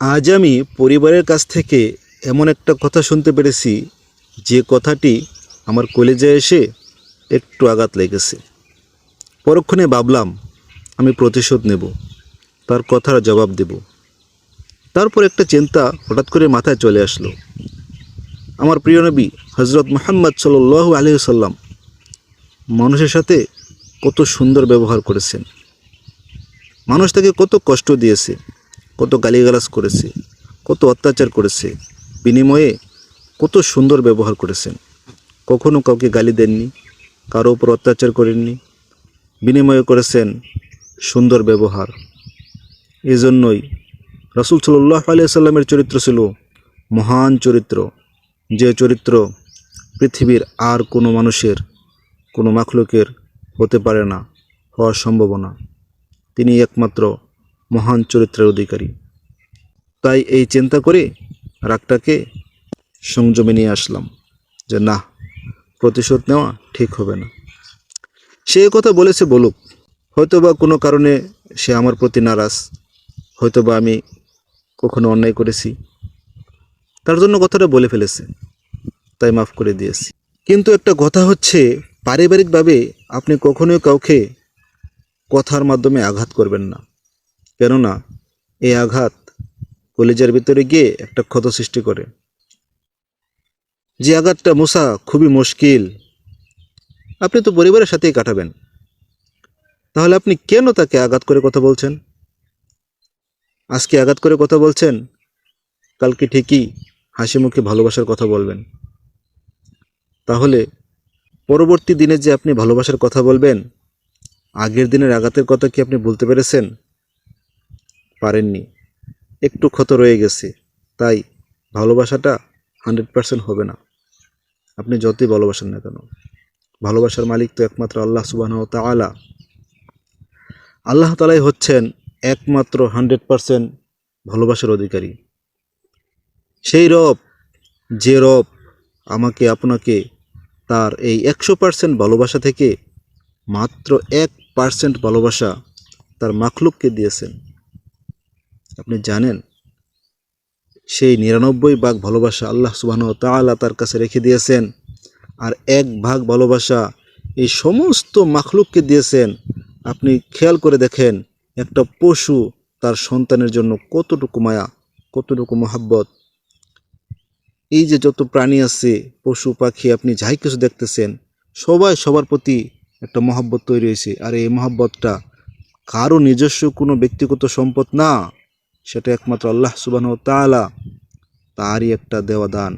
আজ আমি পরিবারের কাছ থেকে এমন একটা কথা শুনতে পেরেছি যে কথাটি আমার কলেজে এসে একটু আঘাত লেগেছে। পরক্ষণে ভাবলাম আমি প্রতিশোধ নেব, তার কথার জবাব দেব। তারপর একটা চিন্তা হঠাৎ করে মাথায় চলে আসলো। আমার প্রিয় নবী হজরত মুহাম্মদ সাল্লাল্লাহু আলাইহি সাল্লাম মানুষের সাথে কত সুন্দর ব্যবহার করেছেন। মানুষ তাকে কত কষ্ট দিয়েছে, কত গালিগালাজ করেছে, কত অত্যাচার করেছে, বিনিময়ে কত সুন্দর ব্যবহার করেছেন। কখনো কাউকে গালি দেননি, কারো উপর অত্যাচার করেননি, বিনিময়ে করেছেন সুন্দর ব্যবহার। এজন্যই রাসূল সাল্লাল্লাহু আলাইহি সাল্লামের চরিত্র ছিল মহান চরিত্র, যে চরিত্র পৃথিবীর আর কোনো মানুষের, কোনো মাখলুকের হতে পারে না, হওয়ার সম্ভাবনা। তিনি একমাত্র মহান চরিত্রের অধিকারী। তাই এই চিন্তা করে রাগটাকে সংযমে নিয়ে আসলাম যে না, প্রতিশোধ নেওয়া ঠিক হবে না। সে কথা বলেছে বলুক, হয়তোবা কোনো কারণে সে আমার প্রতি নারাজ, হয়তোবা আমি কখনো অন্যায় করেছি, তার জন্য কথাটা বলে ফেলেছে, তাই মাফ করে দিয়েছি। কিন্তু একটা কথা হচ্ছে, পারিবারিকভাবে আপনি কখনোই কাউকে কথার মাধ্যমে আঘাত করবেন না। কেননা এই আঘাত কলিজার ভিতরে গিয়ে একটা ক্ষত সৃষ্টি করে। যে আঘাতটা মোছা খুবই মুশকিল। আপনি তো পরিবারের সাথেই কাটাবেন, তাহলে আপনি কেন তাকে আঘাত করে কথা বলছেন? আজকে আঘাত করে কথা বলছেন, কালকে ঠিকই হাসি মুখে ভালোবাসার কথা বলবেন। তাহলে পরবর্তী দিনে যে আপনি ভালোবাসার কথা বলবেন, আগের দিনের আঘাতের কথা কি আপনি বলতে পেরেছেন? পারেননি, একটু ক্ষত রয়ে গেছে। তাই ভালোবাসাটা 100% হবে না, আপনি যতই ভালোবাসেন না কেন। ভালোবাসার মালিক তো একমাত্র আল্লাহ সুবহানাহু ওয়া তাআলা। আল্লাহ তাআলাই হচ্ছেন একমাত্র 100% ভালোবাসার অধিকারী। সেই রব, যে রব আমাকে আপনাকে তার এই 100% ভালোবাসা থেকে মাত্র 1% ভালোবাসা তার মাখলুককে দিয়েছেন। আপনি জানেন, সেই 99 ভাগ ভালোবাসা আল্লাহ সুবহানাহু ওয়া তাআলা তার কাছে রেখে দিয়েছেন, আর 1 ভাগ ভালোবাসা এই সমস্ত মাখলুককে দিয়েছেন। আপনি খেয়াল করে দেখেন, একটা পশু তার সন্তানের জন্য কতটুকু মায়া, কতটুকু মহাব্বত। এই যে যত প্রাণী আছে, পশু পাখি, আপনি যাই কিছু দেখতেছেন, সবাই সবার প্রতি একটা মহাব্বত তৈরি হয়েছে। আর এই মহাব্বতটা কারো নিজস্ব কোনো ব্যক্তিগত সম্পদ না, সেটা একমাত্র আল্লাহ সুবহানাহু ওয়া তাআলা, তারই একটা দেওয়া দান।